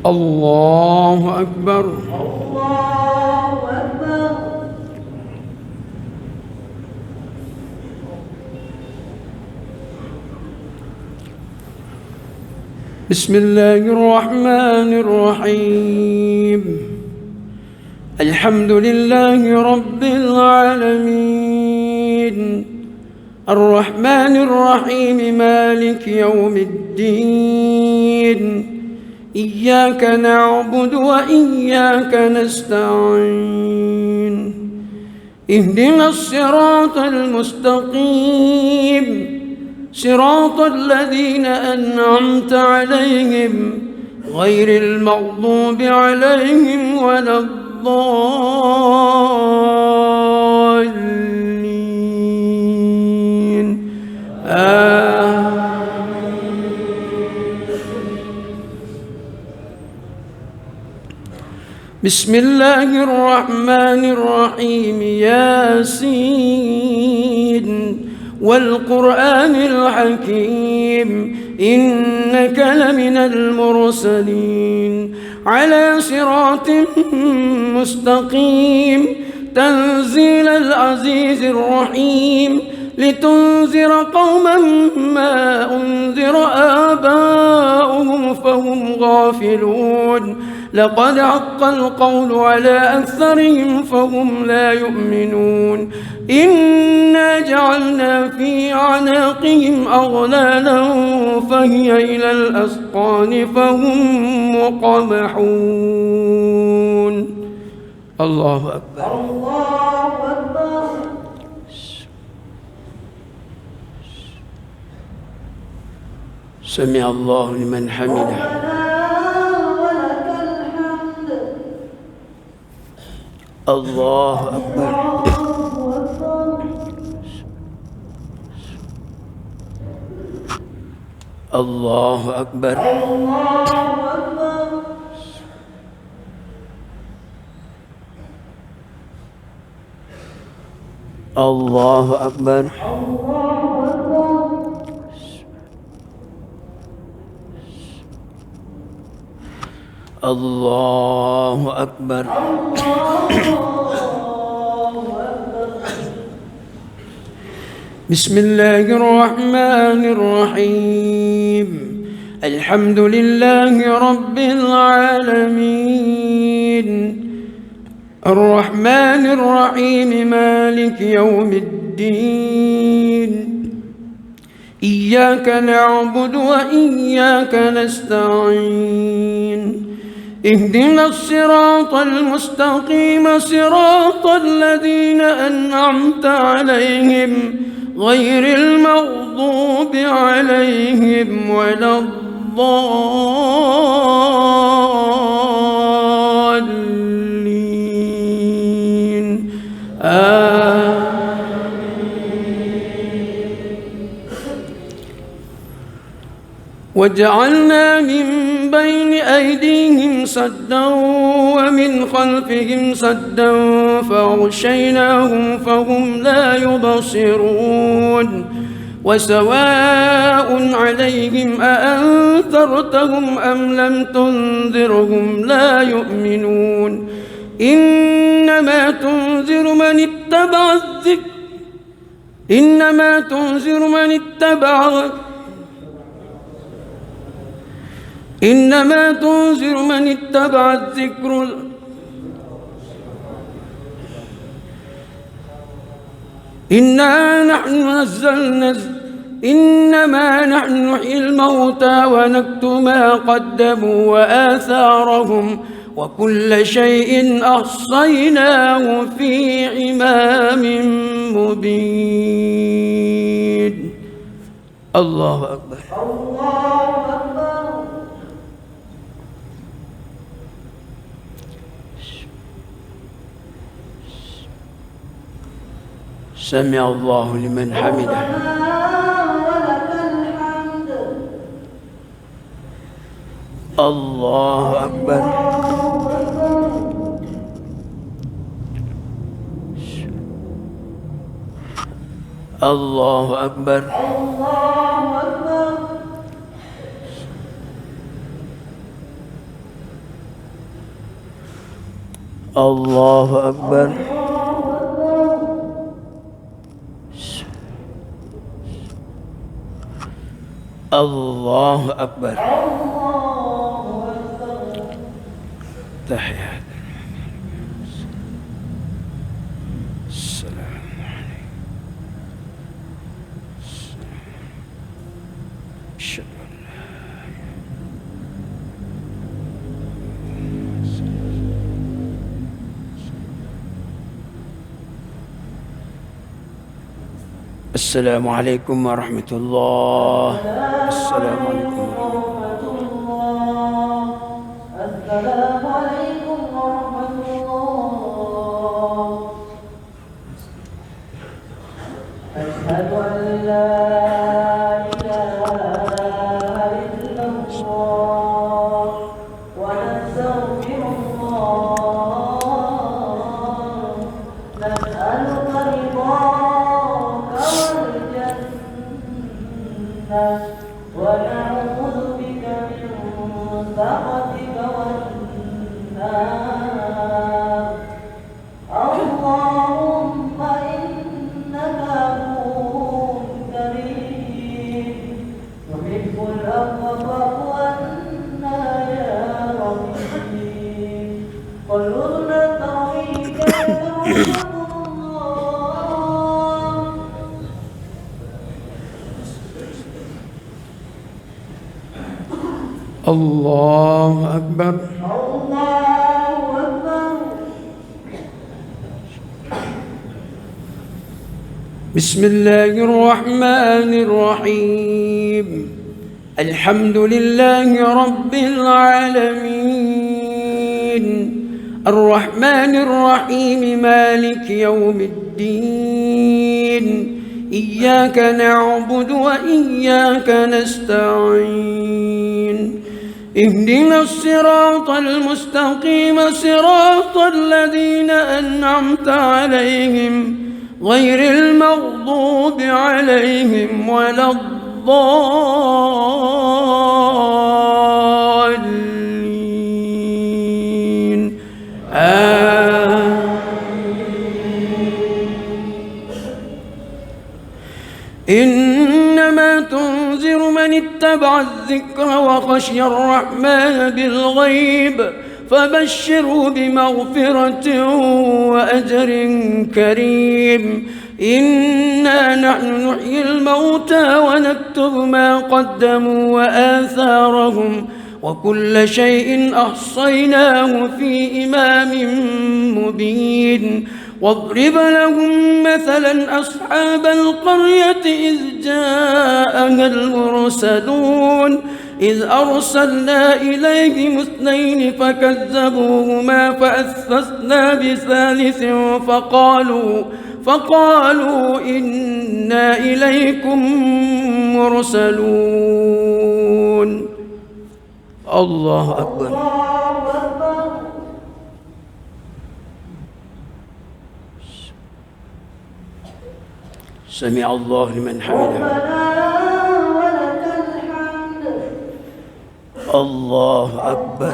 الله أكبر. الله أكبر. بسم الله الرحمن الرحيم. الحمد لله رب العالمين الرحمن الرحيم مالك يوم الدين إياك نعبد وإياك نستعين اهدنا الصراط المستقيم صراط الذين أنعمت عليهم غير المغضوب عليهم ولا الضالين بسم الله الرحمن الرحيم ياسين والقرآن الحكيم إنك لمن المرسلين على صراط مستقيم تنزيل العزيز الرحيم لتنذر قوما ما أنذر آباؤهم فهم غافلون لقد حق القول على أكثرهم فهم لا يؤمنون إنا جعلنا في أعناقهم أغلالا فهي إلى الأذقان فهم مقمحون. الله أكبر. الله أكبر. سمع الله لمن حمده. الله أكبر. الله أكبر. الله أكبر. الله أكبر. بسم الله الرحمن الرحيم الحمد لله رب العالمين الرحمن الرحيم مالك يوم الدين إياك نعبد وإياك نستعين اهدنا الصراط المستقيم صراط الذين أنعمت عليهم غير المغضوب عليهم ولا الضالين وجعلنا من بين أيديهم سدا ومن خلفهم سدا فأغشيناهم فهم لا يبصرون وسواء عليهم أأنذرتهم أم لم تنذرهم لا يؤمنون إنما تنذر من اتبع الذكر إنما تنذر من اتبع الذكر إنما نحن نحيي الموتى ونكتب ما قدموا وآثارهم وكل شيء أحصيناه في إمام مبين. الله أكبر. الله أكبر. سمع الله لمن حمده. الله أكبر. الله أكبر. الله أكبر. الله أكبر. تحيات السلام عليكم. أشهد أن لا السلام عليكم ورحمة الله. السلام عليكم ورحمة الله. السلام عليكم ورحمة الله. أشهد أن لا إله إلا الله ونستغفر الله. نسألك رضاك والجنة ونعوذ بك من سخطك والنار. اللهم إنك عفو كريم تحب العفو فاعف عنا يا رحيم. قلوبنا طريقك رحمة الله. الله أكبر. الله أكبر. بسم الله الرحمن الرحيم. الحمد لله رب العالمين الرحمن الرحيم مالك يوم الدين إياك نعبد وإياك نستعين اهدنا الصراط المستقيم صراط الذين أنعمت عليهم غير المغضوب عليهم ولا الضالين. إنما تنذر من اتبع الذكر وخشي الرحمن بالغيب فبشروا بمغفرة وأجر كريم. إنا نحن نحيي الموتى ونكتب ما قدموا وآثارهم وكل شيء أحصيناه في إمام مبين. واضرب لهم مثلا أصحاب القرية إذ جاءها المرسلون إذ أرسلنا إليهم اثنين فكذبوهما فأثثنا بثالث فقالوا إنا إليكم مرسلون. الله أكبر. الله أكبر. سمع الله لمن حمده. ربنا ولك الحمد. الله أكبر.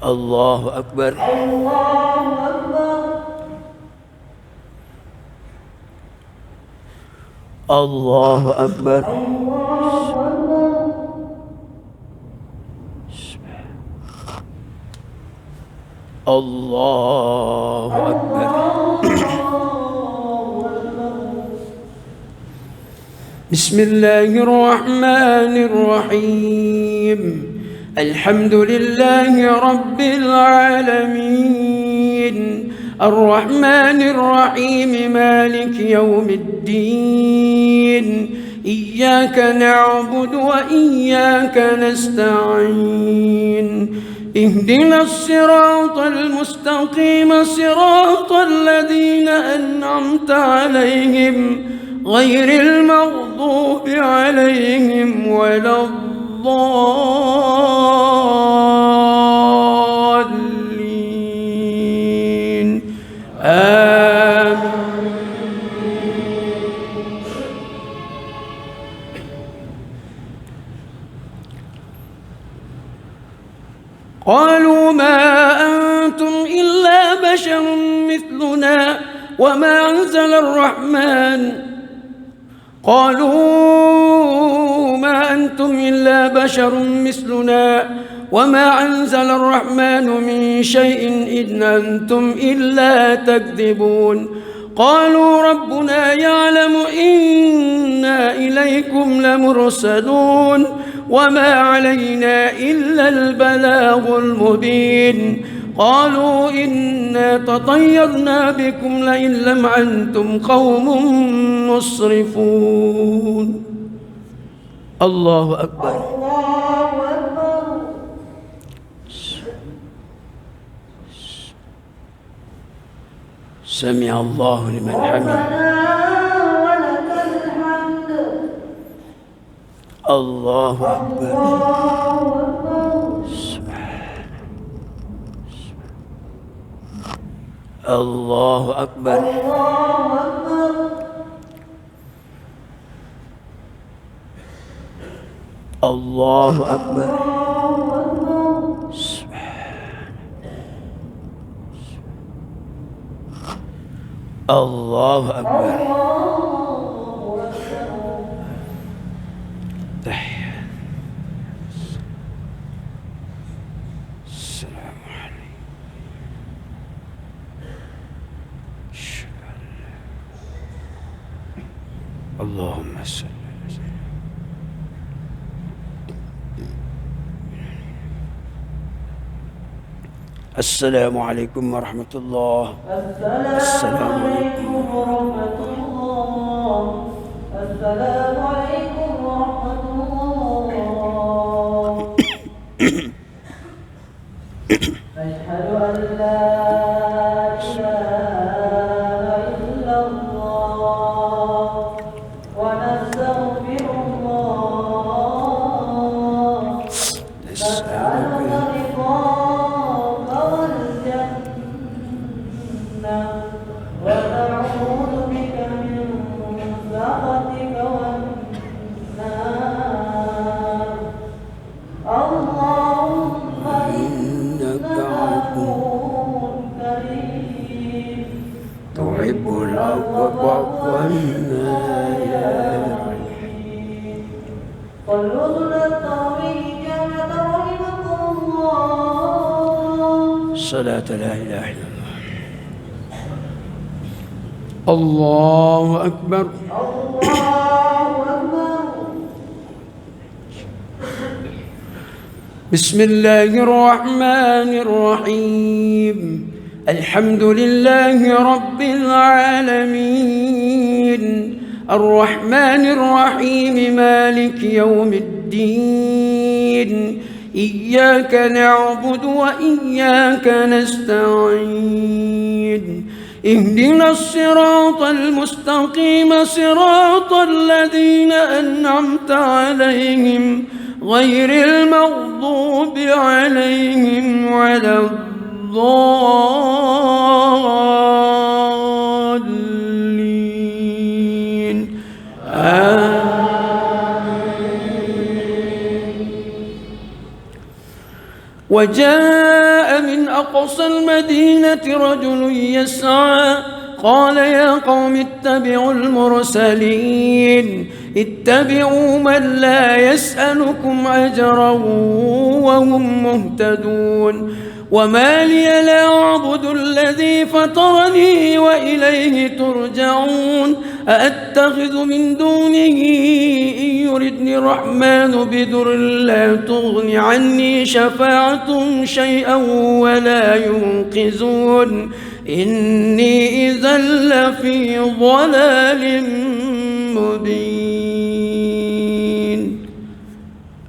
الله أكبر. الله أكبر. الله أكبر. الله أكبر. بسم الله الرحمن الرحيم. الحمد لله رب العالمين الرحمن الرحيم مالك يوم الدين إياك نعبد وإياك نستعين اهدنا الصراط المستقيم صراط الذين أنعمت عليهم غير المغضوب عليهم ولا الضالين. آمين. بشر مثلنا وما أنزل الرحمن قالوا ما أنتم إلا بشر مثلنا وما أنزل الرحمن من شيء إن أنتم إلا تكذبون قالوا ربنا يعلم إنا إليكم لمرسلون وما علينا إلا البلاغ المبين قالوا إنا تطيرنا بكم لئن لم أنتم قوم مسرفون. الله أكبر. الله أكبر. سمع الله لمن حمده. ربنا ولك الحمد. الله أكبر. الله أكبر. الله أكبر. الله أكبر. تحية. السلام عليكم. اللهم صل على سيدنا. السلام عليكم ورحمة الله. السلام عليكم ورحمة الله. السلام عليكم ورحمة الله. أشهد أن لا إله إلا الله ونستغفر الله نسألك رضاك والجنة ونعوذ بك من سخطك والنار. اللهم إنك عفو كريم تحب العفو فاعف عنا يا رحيم. صلوا صلاة جامعة رحمكم الله. صلاة لا إله إلا الله. الله أكبر. الله أكبر. بسم الله الرحمن الرحيم. الحمد لله رب العالمين الرحمن الرحيم مالك يوم الدين إياك نعبد وإياك نستعين اهدنا الصراط المستقيم صراط الذين أنعمت عليهم غير المغضوب عليهم ولا الضالين وجاء من أقصى المدينة رجل يسعى قال يا قوم اتبعوا المرسلين اتبعوا من لا يسألكم أجرا وهم مهتدون وما لي لا أعبد الذي فطرني وإليه ترجعون أأتخذ من دونه إن يردني الرحمن بضر لا تغن عني شفاعتهم شيئا ولا ينقذون إني إذا لفي ضلال مبين.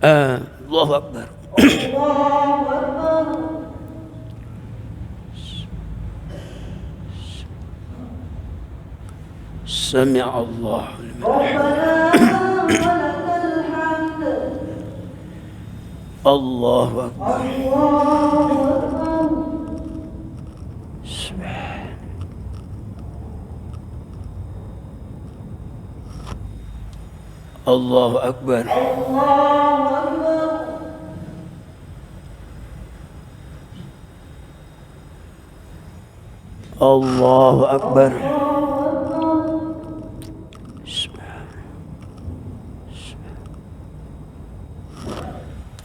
الله أكبر. الله أكبر. سمع الله لمن ربنا ولك الحمد. الله أكبر. الله أكبر. سبحان الله أكبر. الله أكبر. الله أكبر.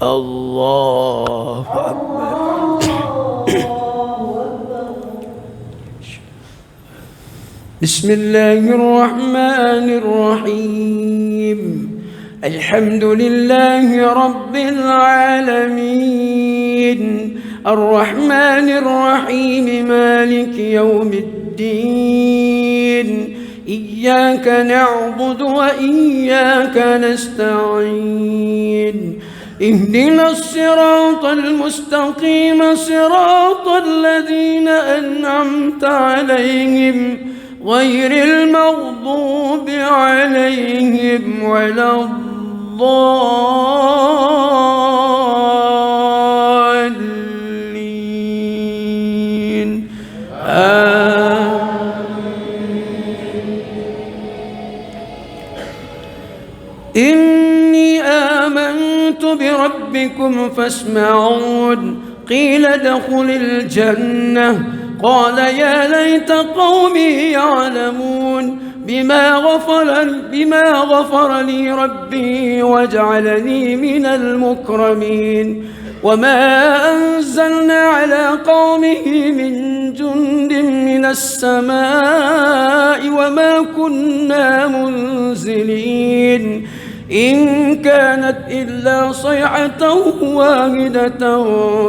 الله أكبر. بسم الله الرحمن الرحيم. الحمد لله رب العالمين، الرحمن الرحيم، مالك يوم الدين، إياك نعبد وإياك نستعين، اهدنا الصراط المستقيم، صراط الذين أنعمت عليهم غير المغضوب عليهم ولا الضالين. إني آمنت بربكم فاسمعون. قيل ادخل الجنة، قال يا ليت قومي يعلمون بما غفر لي ربي وجعلني من المكرمين. وما أنزلنا على قومه من جند من السماء وما كنا منزلين، إن كانت إلا صيحة واحدة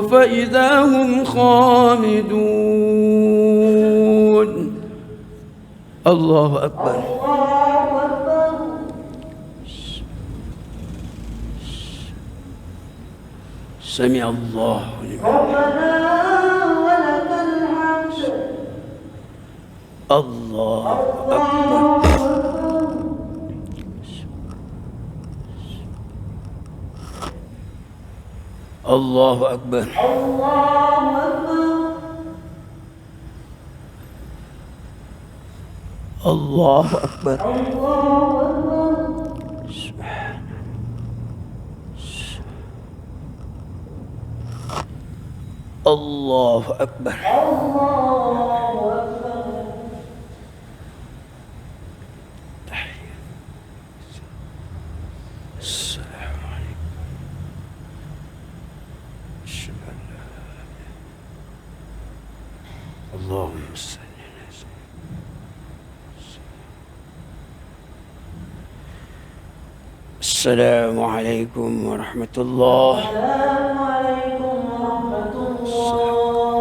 فإذا هم خامدون. الله أكبر. سمع الله لمن ربنا ولك الحمد. الله أكبر. الله أكبر. الله أكبر. الله أكبر. السلام عليكم. أشهد أن لا إله إلا الله. اللهم صل على سيدنا. السلام عليكم ورحمة الله. السلام عليكم ورحمة الله.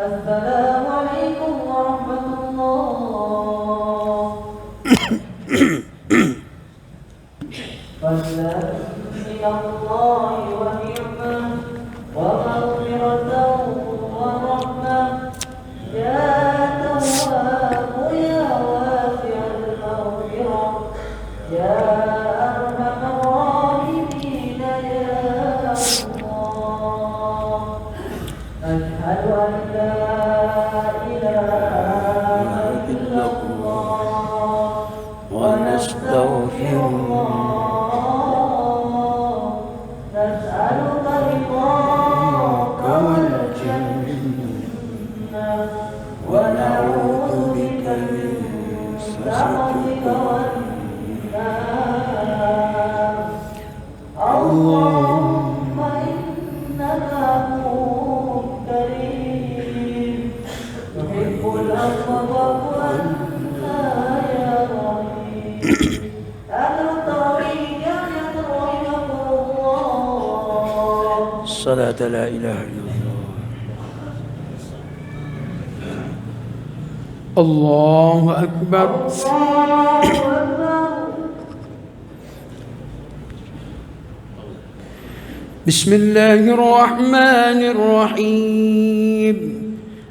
السلام عليكم ورحمة الله. فضلا من الله ونعمة ومغفرة ورحمة، يا تواب يا واسع المغفرة، يا أرحم الراحمين، يا الله. أشهد أن لا إله إلا الله ونستغفر نسألك رضاك والجنة ونعوذ بك من سخطك والنار. اللهم إنك عفو كريم تحب العفو فاعف عنا يا رحيم. أهل الطريق يدعونكم الله. الصلاة لا إله إلا الله. الله أكبر. بسم الله الرحمن الرحيم.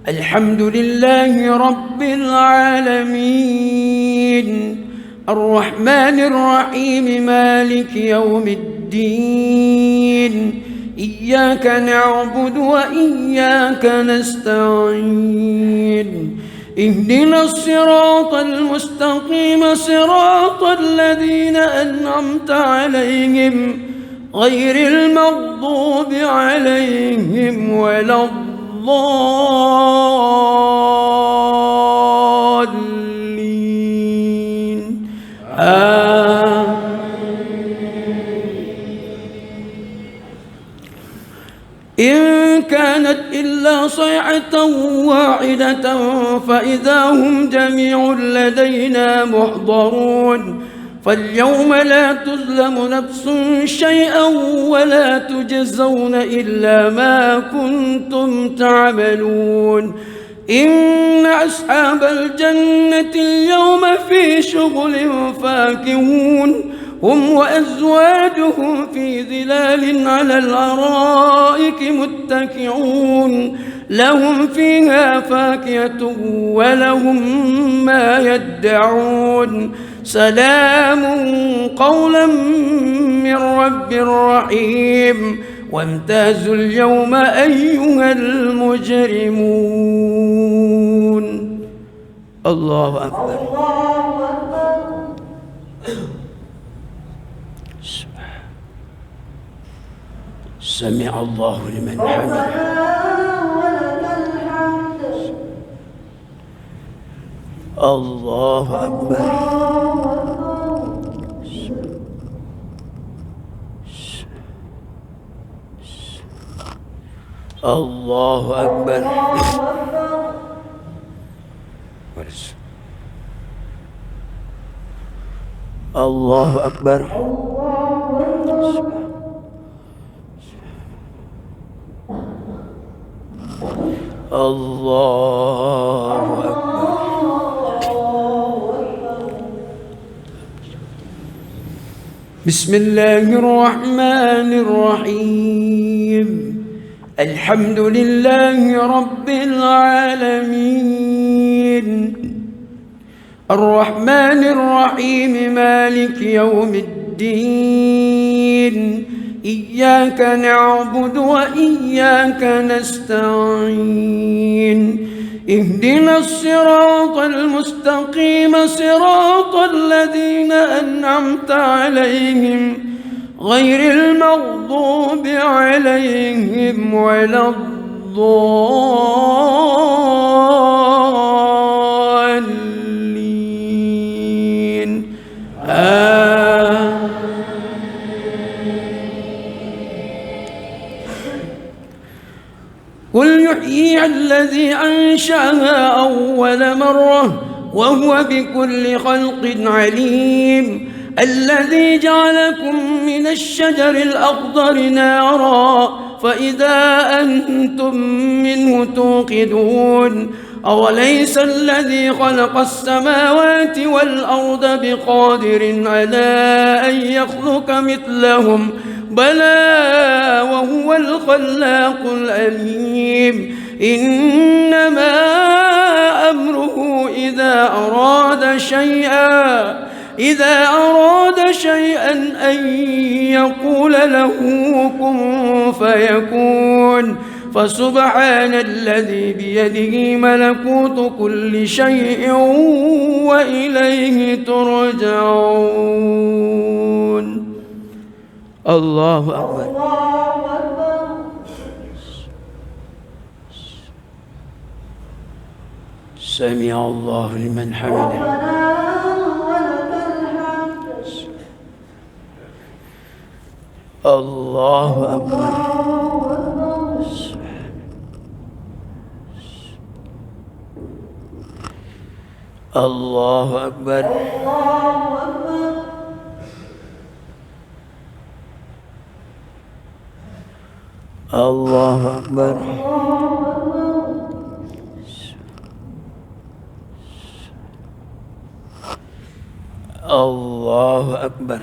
الحمد لله رب العالمين، الرحمن الرحيم، مالك يوم الدين، إياك نعبد وإياك نستعين، اهدنا الصراط المستقيم، صراط الذين أنعمت عليهم غير المغضوب عليهم ولا الضالين. إلا صيحة واحدة فإذا هم جميع لدينا محضرون فاليوم لا تظلم نفس شيئا ولا تجزون إلا ما كنتم تعملون إن أصحاب الجنة اليوم في شغل فاكهون هم وأزواجهم في ظلال على الأرائك متكئون لهم فيها فاكهة ولهم ما يدعون سلام قولا من رب رحيم وامتازوا اليوم أيها المجرمون. الله أكبر. سمع الله لمن حمده. الله أكبر. الله أكبر. الله أكبر. الله أكبر. بسم الله الرحمن الرحيم الحمد لله رب العالمين الرحمن الرحيم مالك يوم الدين إياك نعبد وإياك نستعين اهدنا الصراط المستقيم صراط الذين أنعمت عليهم غير المغضوب عليهم ولا الضالين قل يحيي الذي أنشأها أول مرة وهو بكل خلق عليم الذي جعلكم من الشجر الأخضر نارا فإذا أنتم منه توقدون أوليس الذي خلق السماوات والأرض بقادر على أن يخلق مثلهم بلى وهو الخلاق العليم إنما أمره إذا أراد شيئا أن يقول له كن فيكون فسبحان الذي بيده ملكوت كل شيء وإليه ترجعون. الله أكبر. سمع الله لمن حمده. الله أكبر. الله أكبر. الله أكبر. الله أكبر.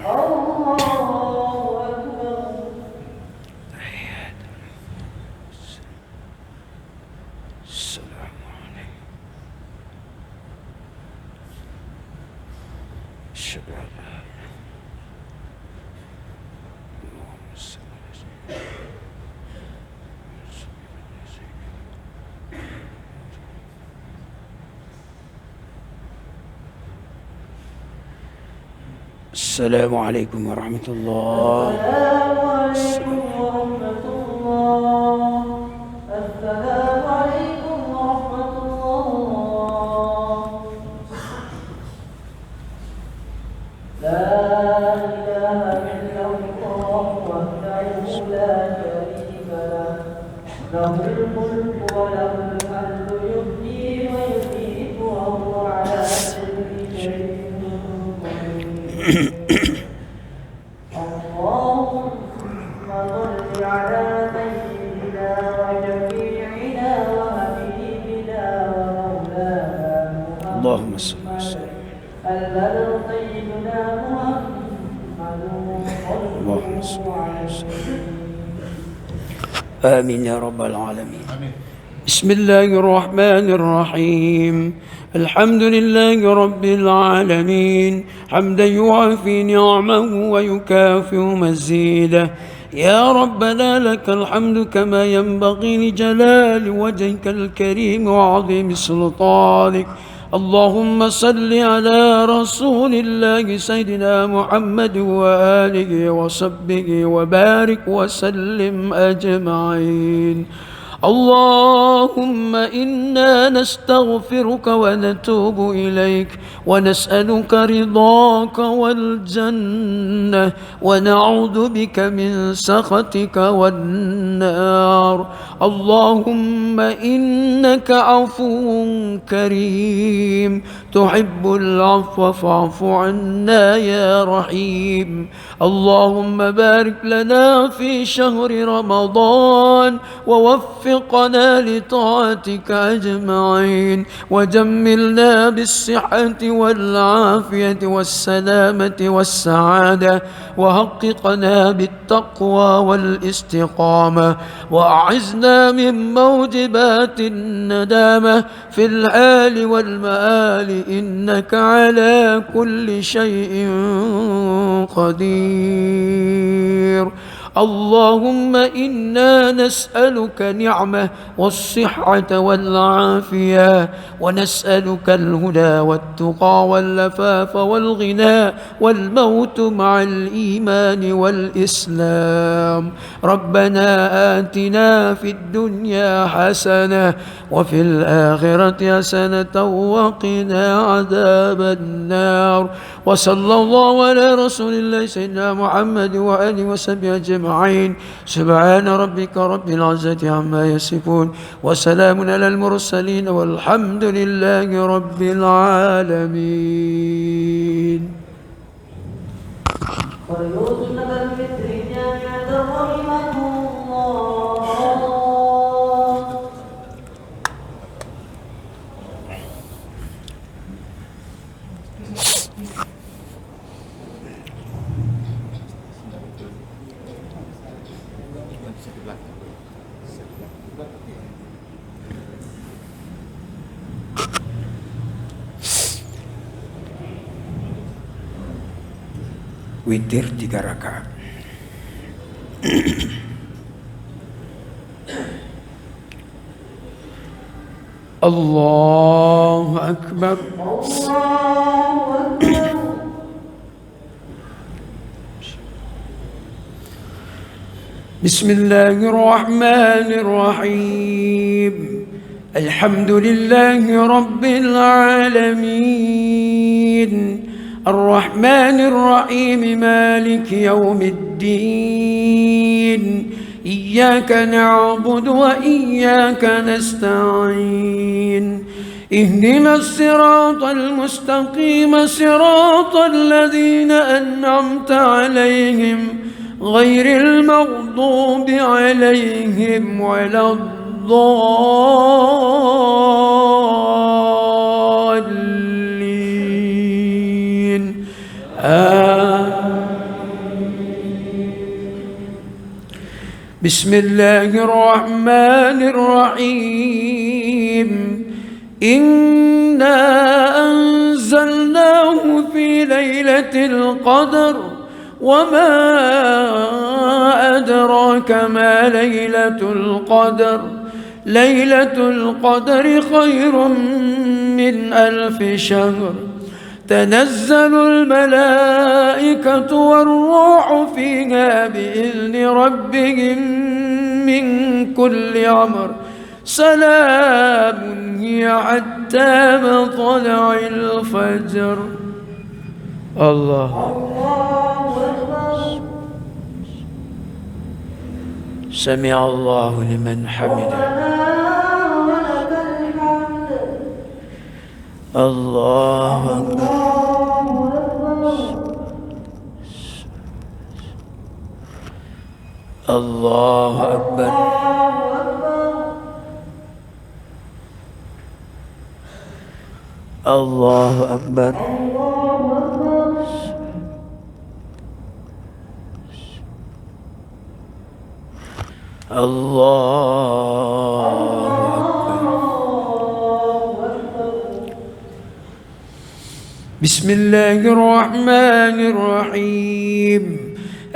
السلام عليكم ورحمة الله. السلام عليكم ورحمة الله. لا إله إلا الله وحده لا شريك له له الملك اللهم صل وسلم. البلغ سيدنا محمد اللهم صل صلوا عليه. آمين يا رب العالمين. بسم الله الرحمن الرحيم. الحمد لله رب العالمين حمدا يوافي نعمه ويكافئ مزيده. يا ربنا لك الحمد كما ينبغي لجلال وجهك الكريم وعظيم سلطانك. اللهم صل على رسول الله سيدنا محمد وآله وصحبه وبارك وسلم أجمعين. اللهم إنا نستغفرك ونتوب إليك ونسألك رضاك والجنة ونعوذ بك من سخطك والنار. اللهم إنك عفو كريم تحب العفو فاعف عنا يا رحيم. اللهم بارك لنا في شهر رمضان ووفقنا لطاعتك أجمعين وجملنا بالصحة والعافية والسلامة والسعادة وحققنا بالتقوى والاستقامة وأعزنا من موجبات الندامة في الحال والمآل إنك على كل شيء قدير. اللهم إنا نسألك نعمة والصحة والعافية ونسألك الهدى والتقى واللفاف والغنى والموت مع الإيمان والإسلام. ربنا آتنا في الدنيا حسنة وفي الآخرة حسنة وقنا عذاب النار. وصلى الله على رسول الله سيدنا محمد وآله وصحبه أجمعين. سبحان ربك رب العزة عما يصفون وسلام على المرسلين والحمد لله رب العالمين. Witir 3 rakaat. Allahu Akbar. Bismillahir Rahmanir Rahim. Alhamdulillahi Rabbil Alamin. الرحمن الرحيم مالك يوم الدين. إياك نعبد وإياك نستعين. اهدنا الصراط المستقيم صراط الذين أنعمت عليهم غير المغضوب عليهم ولا الضالين. بسم الله الرحمن الرحيم. إنا أنزلناه في ليلة القدر وما أدراك ما ليلة القدر. ليلة القدر خير من 1000 شهر. تنزل الملائكة والروح فيها بإذن ربهم من كل أمر. سلام هي حتى مطلع الفجر. الله سمع الله لمن حمده. الله أكبر. الله أكبر. الله أكبر. الله أكبر. بسم الله الرحمن الرحيم.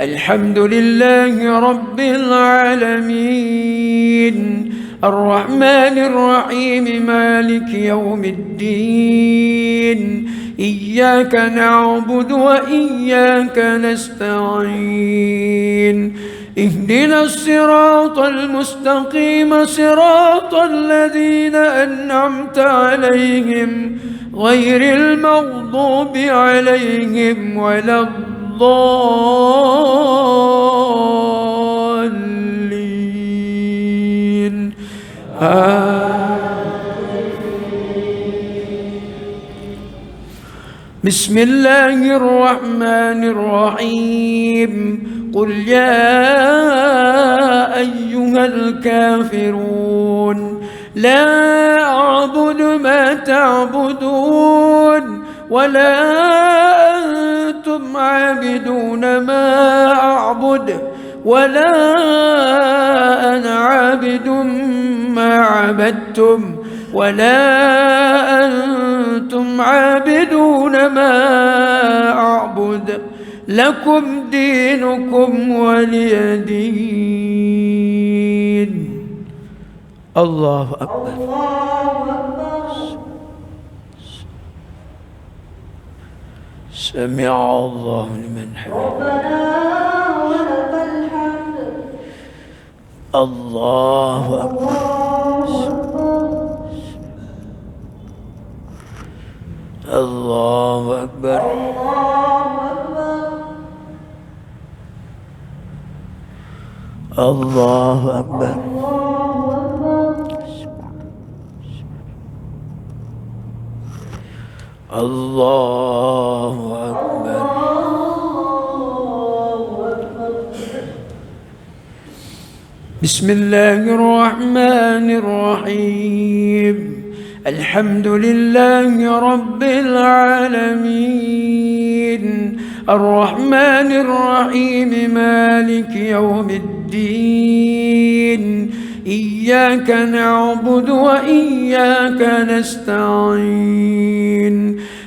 الحمد لله رب العالمين، الرحمن الرحيم، مالك يوم الدين، إياك نعبد وإياك نستعين، اهدنا الصراط المستقيم، صراط الذين أنعمت عليهم غير المغضوب عليهم ولا الضالين. بسم الله الرحمن الرحيم. قل يا أيها الكافرون لا أعبد ما تعبدون ولا أنتم عابدون ما أعبد ولا أنا عابد ما عبدتم ولا أنتم عابدون ما أعبد، لكم دينكم ولي دين. الله أكبر. سمع الله لمن حمده. ربنا ولك الحمد. الله أكبر. الله أكبر. الله أكبر. الله أكبر. بسم الله الرحمن الرحيم. الحمد لله رب العالمين، الرحمن الرحيم، مالك يوم الدين، إياك نعبد وإياك نستعين،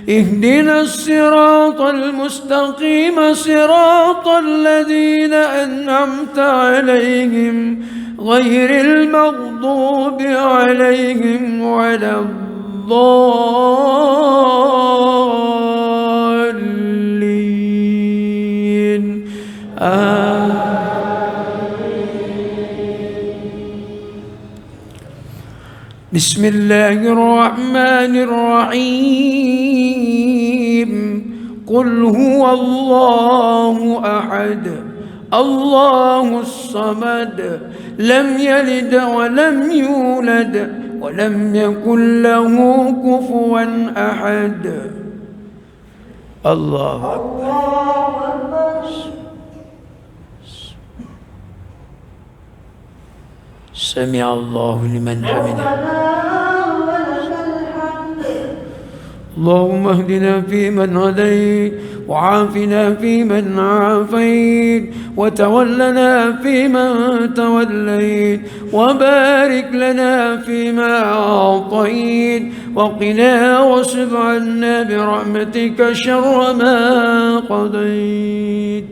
اهدنا الصراط المستقيم، صراط الذين أنعمت عليهم غير المغضوب عليهم ولا الضالين. بسم الله الرحمن الرحيم. قل هو الله أحد الله الصمد لم يلد ولم يولد ولم يكن له كفوا أحد. الله أكبر. سمع الله لمن حمده. اللهم اهدنا فيمن هديت وعافنا فيمن عافيت وتولنا فيمن توليت وبارك لنا فيما أعطيت وقنا واصرف عنا برحمتك شر ما قضيت.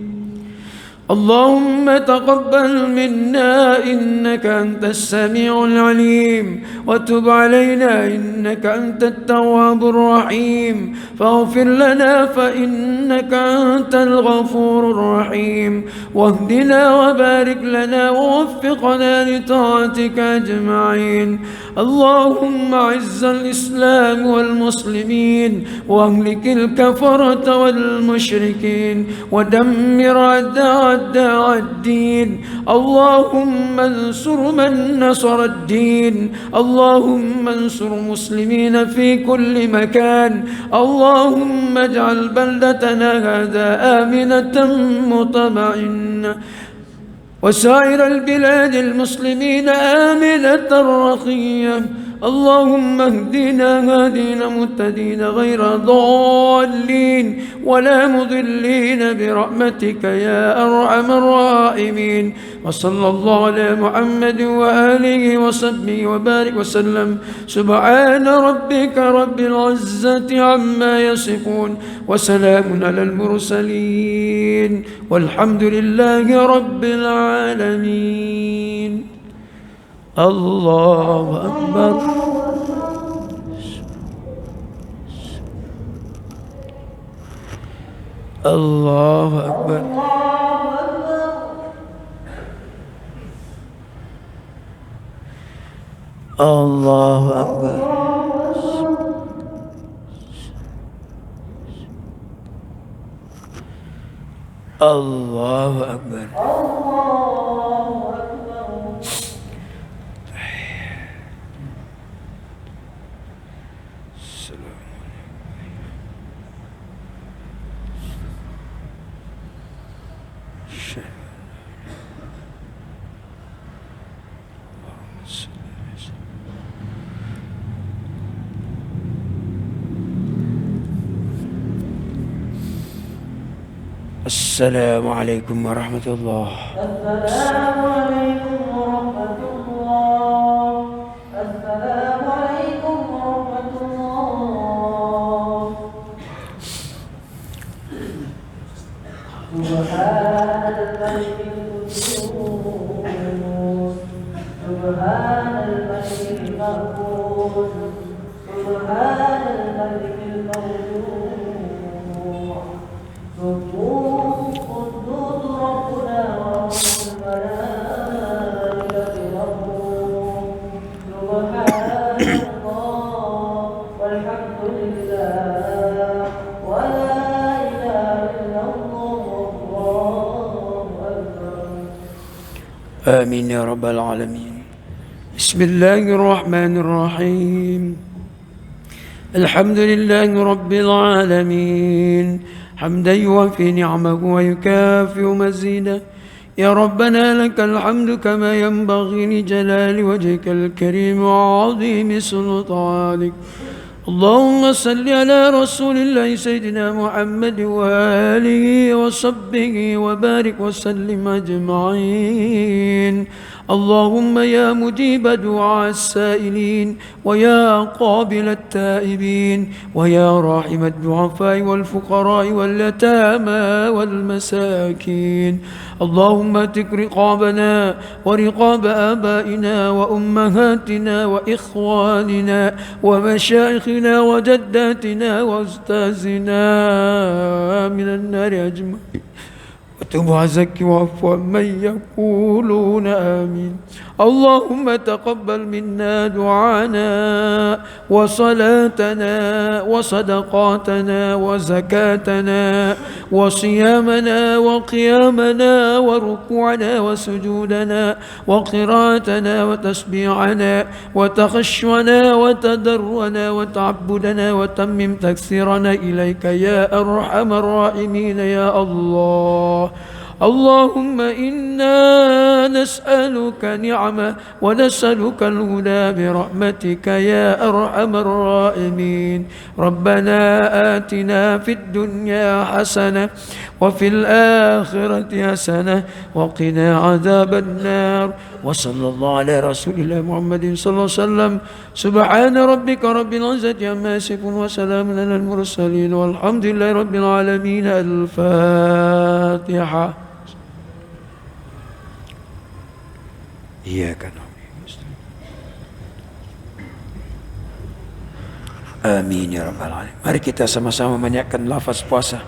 اللهم تقبل منا إنك أنت السميع العليم وتب علينا إنك أنت التواب الرحيم، فاغفر لنا فإنك أنت الغفور الرحيم، واهدنا وبارك لنا ووفقنا لطاعتك أجمعين. اللهم أعز الإسلام والمسلمين واهلك الكفرة والمشركين ودمر أعداء الدين. اللهم انصر من نصر الدين، اللهم انصر المسلمين في كل مكان. اللهم اجعل بلدتنا هذا آمنة مطمئنة وسائر البلاد المسلمين آمنة رخية. اللهم اهدنا هادين مهتدين غير ضالين ولا مضلين برحمتك يا أرحم الراحمين. وصلى الله على محمد وآله وصحبه وبارك وسلم. سبحان ربك رب العزة عما يصفون وسلام على المرسلين والحمد لله رب العالمين. الله أكبر. الله أكبر. الله أكبر. الله أكبر. السلام عليكم ورحمة الله. السلام عليكم ورحمة الله. السلام عليكم ورحمة الله. سبحان الملك القدوس سبحان الملك المقدوس سبحان الملك الموجود قدوس قدوس ربنا ورب الملائكة ربه سبحان الله والحمد لله ولا إله إلا الله والله أكبر. آمين يا رب العالمين. بسم الله الرحمن الرحيم. الحمد لله رب العالمين حمدا يوفي نعمه ويكافئ مزيدا. يا ربنا لك الحمد كما ينبغي لجلال وجهك الكريم وعظيم سلطانك. اللهم صل على رسول الله سيدنا محمد وآله وصحبه وبارك وسلم أجمعين. اللهم يا مجيب دعاء السائلين ويا قابل التائبين ويا راحم الضعفاء والفقراء واليتامى والمساكين. اللهم اتق رقابنا ورقاب آبائنا وأمهاتنا وإخواننا ومشايخنا وجداتنا وأستاذنا من النار أجمعين. وتب وزكي واعف عمن يقولون آمين. اللهم تقبل منا دعانا وصلاتنا وصدقاتنا وزكاتنا وصيامنا وقيامنا وركوعنا وسجودنا وقراءتنا وتسبيحنا وتخشعنا وتضرعنا وتعبدنا وتمم تكثيرنا إليك يا أرحم الراحمين يا الله. اللهم إنا نسألك نعمة ونسألك الهدى برحمتك يا أرحم الراحمين. ربنا آتنا في الدنيا حسنة وفي الآخرة حسنة وقنا عذاب النار. وصلى الله على رسول الله محمد صلى الله عليه وسلم. سبحان ربك رب العزة عما يصفون وسلام على المرسلين والحمد لله رب العالمين. الفاتحة. إياك نعبد. Amin ya rabbal alamin. Mari kita sama-sama menyiapkan lafaz puasa.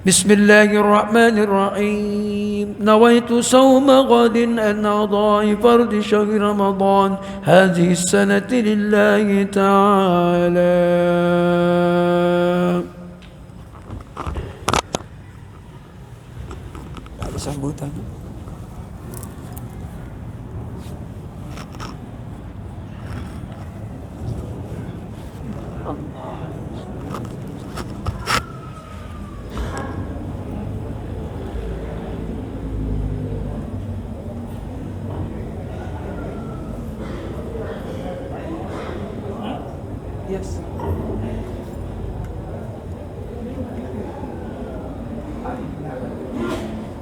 Bismillahirrahmanirrahim. Nawaitu sawma ghadin an adha'i fardi syahri Ramadan hadhihi sanati lillahi ta'ala. Ada sambutan. Yes.